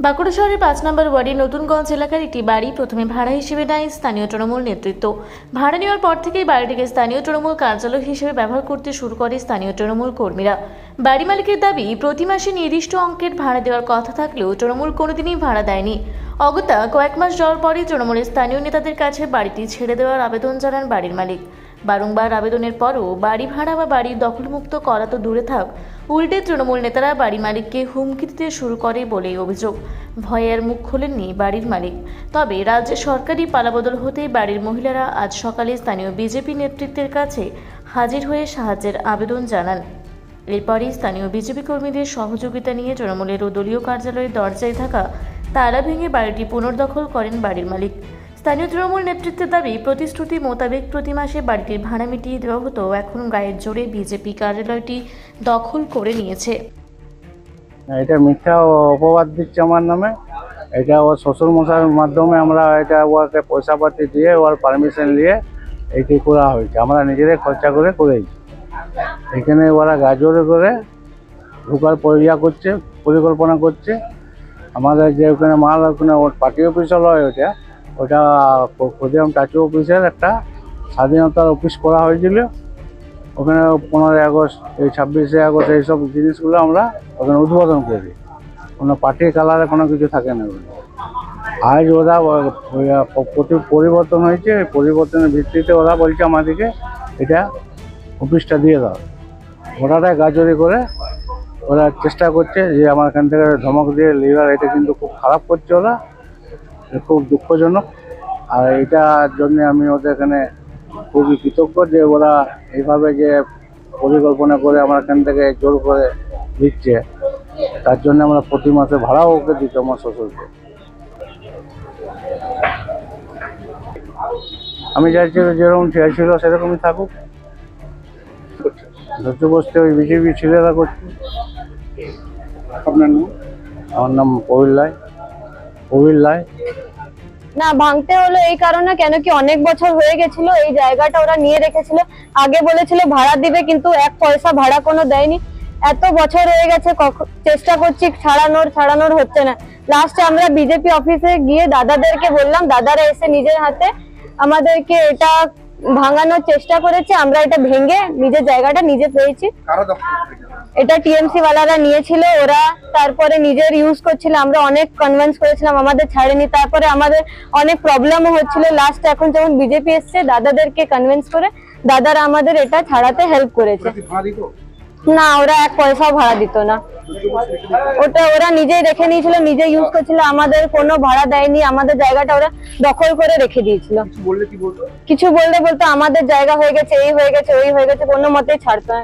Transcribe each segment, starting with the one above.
বাঁকুড়া শহরের ৫ নম্বর ওয়ার্ডের নতুনগঞ্জ এলাকার একটি বাড়ি প্রথমে ভাড়া হিসেবে নেয় স্থানীয় তৃণমূল নেতৃত্ব। ভাড়া নেওয়ার পর থেকেই বাড়িটিকে স্থানীয় তৃণমূল কার্যালয় হিসেবে ব্যবহার করতে শুরু করে স্থানীয় তৃণমূল কর্মীরা। বাড়ি মালিকের দাবি, প্রতি মাসে নির্দিষ্ট অঙ্কের ভাড়া দেওয়ার কথা থাকলেও তৃণমূল কোনোদিনই ভাড়া দেয়নি। অগত্যা কয়েক মাস যাওয়ার পরই তৃণমূলের স্থানীয় নেতাদের কাছে বাড়িটি ছেড়ে দেওয়ার আবেদন জানান বাড়ির মালিক। বারংবার আবেদনের পরও বাড়ি ভাড়া বা বাড়ি দখলমুক্ত করা তো দূরে থাক, উল্টে তৃণমূল নেতারা বাড়ি মালিককে হুমকি দিতে শুরু করে বলেই অভিযোগ। ভয়ে আর মুখ খোলেননি বাড়ির মালিক। তবে রাজ্যে সরকারি পালাবদল হতেই বাড়ির মহিলারা আজ সকালে স্থানীয় বিজেপি নেতৃত্বের কাছে হাজির হয়ে সাহায্যের আবেদন জানান। এরপরই স্থানীয় বিজেপি কর্মীদের সহযোগিতা নিয়ে তৃণমূলের দলীয় কার্যালয়ের দরজায় থাকা তালা ভেঙে বাড়িটি পুনর্দখল করেন বাড়ির মালিক। স্থানীয় তৃণমূল নেতৃত্বের দাবি, প্রতিশ্রুতি মোতাবেক প্রতি মাসে বাড়িটির ভাড়া মিটিয়ে দেওয়া হতো, এখন গায়ের জোরে বিজেপি কার্যালয়টি দখল করে নিয়েছে। এটা মিথ্যা অপবাদ দিচ্ছে আমার নামে। এটা ওর শ্বশুর মশাইয়ের মাধ্যমে আমরা এটা ওকে পয়সা পাতি দিয়ে ওর পারমিশন নিয়ে এইটি করা হয়েছে। আমরা নিজেরাই খরচা করে করেছি। এখানে ওরা গাজরে করে ঢোকার করছে, পরিকল্পনা করছে। আমাদের যে ওখানে মাল, ওখানে ওর পার্টি অফিস হলো, ওটা খদিরাম টাচু অফিসের একটা স্বাধীনতার অফিস করা হয়েছিল। ওখানে 15ই আগস্ট, এই 26শে আগস্ট এইসব জিনিসগুলো আমরা ওখানে উদ্বোধন করি। কোনো পার্টির কালারে কোনো কিছু থাকে না। আজ ওরা পরিবর্তন হয়েছে, পরিবর্তনের ভিত্তিতে ওরা বলছে আমাদেরকে এটা অফিসটা দিয়ে দাও। ওটাটাই গাজরি করে ওরা চেষ্টা করছে যে আমার এখান থেকে ধমক দিয়ে লিভার। এটা কিন্তু খুব খারাপ করছে ওরা, খুব দুঃখজনক। আর এটার জন্য আমি ওদের এখানে খুবই কৃতজ্ঞ যে ওরা এইভাবে যে পরিকল্পনা করে আমার এখান থেকে জোর করে দিচ্ছে। তার জন্য আমরা প্রতি মাসে ভাড়াও ওকে দিত আমার শ্বশুরকে। আমি চাইছি যেরকম চাইছিল সেরকমই থাকুক। ধৈর্য বসতে ওই বিজেপি ছেলেরা করছে। আপনার নাম? আমার নাম প্রবীর লাই। না, ভাঙতে হলো এই কারণে, কেন কি অনেক বছর হয়ে গেছিল এই জায়গাটা ওরা নিয়ে রেখেছিল। আগে বলেছিল ভাড়া দিবে, কিন্তু এক পয়সা ভাড়া কোনো দেয়নি। এত বছর হয়ে গেছে, চেষ্টা করছি ছাড়ানোর হচ্ছে না। লাস্টে আমরা বিজেপি অফিসে গিয়ে দাদাদেরকে বললাম, দাদারা এসে নিজের হাতে আমাদেরকে এটা ভাঙানোর চেষ্টা করেছে। আমরা এটা ভেঙে নিজের জায়গাটা নিজে পেয়েছি। এটা টিএমসি ওয়ালারা নিয়েছিল, ওরা তারপরে নিজের ইউজ করছিল। আমরা অনেক কনভিন্স করেছিলাম, আমাদের ছাড়েনি। তারপরে আমাদের অনেক প্রবলেমও হচ্ছিল। লাস্ট এখন যখন বিজেপি এসছে, দাদাদেরকে কনভিন্স করে দাদারা আমাদের এটা ছাড়াতে হেল্প করেছে। না, ওরা এক পয়সাও ভাড়া দিত না। ওটা ওরা নিজেই রেখে নিয়েছিল, নিজে ইউজ করছিল। আমাদের কোনো ভাড়া দেয়নি। আমাদের জায়গাটা ওরা দখল করে রেখে দিয়েছিল। কিছু বলতে আমাদের জায়গা হয়ে গেছে, এই হয়ে গেছে, ওই হয়ে গেছে, কোনো মতেই ছাড়তো না।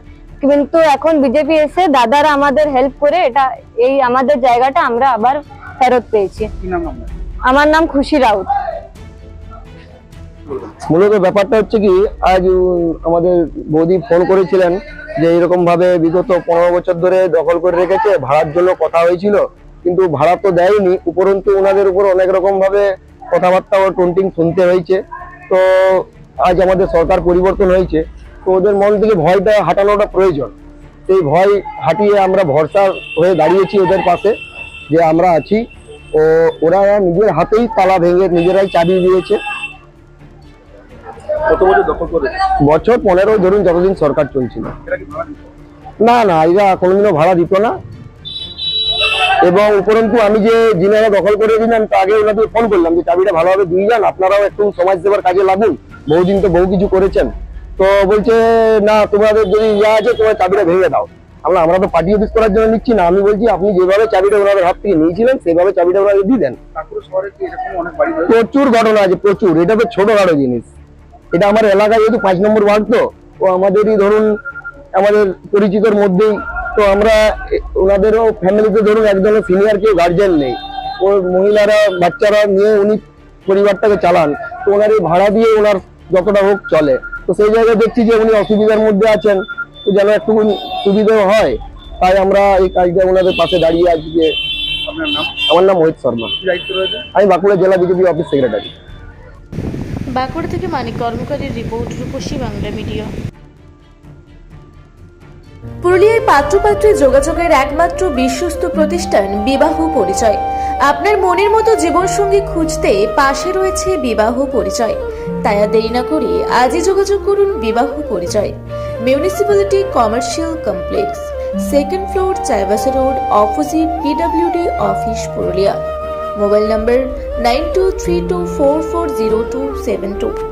কিন্তু এখন বিজেপি এসে দাদারা আমাদের হেল্প করে এটা এই আমাদের জায়গাটা আমরা আবার ফেরত পেয়েছি। আমার নাম খুশি রাউত। মূলত ব্যাপারটা হচ্ছে কি, আজ আমাদের বৌদি ফোন করেছিলেন যে এরকম ভাবে বিগত 15 বছর ধরে দখল করে রেখেছে, ভাড়ার জন্য কথা হয়েছিল, কিন্তু ভাড়া তো দেয়নি। উপরন্তু ওনাদের উপর অনেক রকম ভাবে কথাবার্তা ও টন্টিং শুনতে হয়েছে। তো আজ আমাদের সরকার পরিবর্তন হয়েছে, তো ওদের মন থেকে ভয়টা হাঁটানোটা প্রয়োজন। সেই ভয় হাঁটিয়ে আমরা ভরসা হয়ে দাঁড়িয়েছি ওদের পাশে, যে আমরা আছি। ও ওরা নিজের হাতেই তালা ভেঙে নিজেরাই চাবি দিয়েছে। বছর 15 ধরুন, যতদিন সরকার চলছিল। না, এরা কোনোদিনও ভাড়া দিত না। এবং উপরন্তু আমি যে যিনারা দখল করে দিলাম, তা আগে ওনাদের ফোন করলাম যে চাবিটা ভালোভাবে দিয়ে যান, আপনারাও একটু সমাজ সেবার কাজে লাগুন, বহুদিন তো বহু কিছু করেছেন। তো বলছে না, তোমাদের যদি ইয়া আছে তোমার চাবিটা ভেঙে দাও। আমরা তো পার্টি অফিস করার জন্য নিচ্ছি না। আমি বলছি আপনি যেভাবে চাবিটা ওনাদের হাত থেকে নিয়েছিলেন সেভাবে চাবিটা ওনাদের দিয়ে দেন। প্রচুর ঘটনা আছে, প্রচুর। এটা তো ছোটখাটো জিনিস। এটা আমার এলাকায় যেহেতু 5 নম্বর ওয়ার্ড, তো আমাদেরই ধরুন আমাদের পরিচিতর মধ্যেই। তো আমরা ওনাদেরও ফ্যামিলিতে ধরুন একজনের সিনিয়র কেউ গার্জেন নেই, ওর মহিলারা বাচ্চারা নিয়ে উনি পরিবারটাকে চালান। তো ওনার এই ভাড়া দিয়ে ওনার যতটা হোক চলে। তো সেই জায়গায় দেখছি যে উনি অসুবিধার মধ্যে আছেন, তো যেন একটু সুবিধা হয়, তাই আমরা এই কাজটা ওনাদের পাশে দাঁড়িয়ে আজকে। আমার নাম মোহিত শর্মা, আমি বাঁকুড়া জেলা বিজেপি অফিস সেক্রেটারি। বাঁকুড়া থেকে মানিক কর্মকারীর রিপোর্ট, রূপসী বাংলা মিডিয়া। পুরুলিয়ায় পাত্রপাত্রী যোগাযোগের একমাত্র বিশ্বস্ত প্রতিষ্ঠান বিবাহ পরিচয়। আপনার মনের মতো জীবনসঙ্গী খুঁজতে পাশে রয়েছে বিবাহ পরিচয়। তাই আর দেরি না করে আজই যোগাযোগ করুন বিবাহ পরিচয়। Municipality commercial complex, second floor, Chaibasa road, opposite PWD office, Purulia. Mobile নম্বর 9232440272।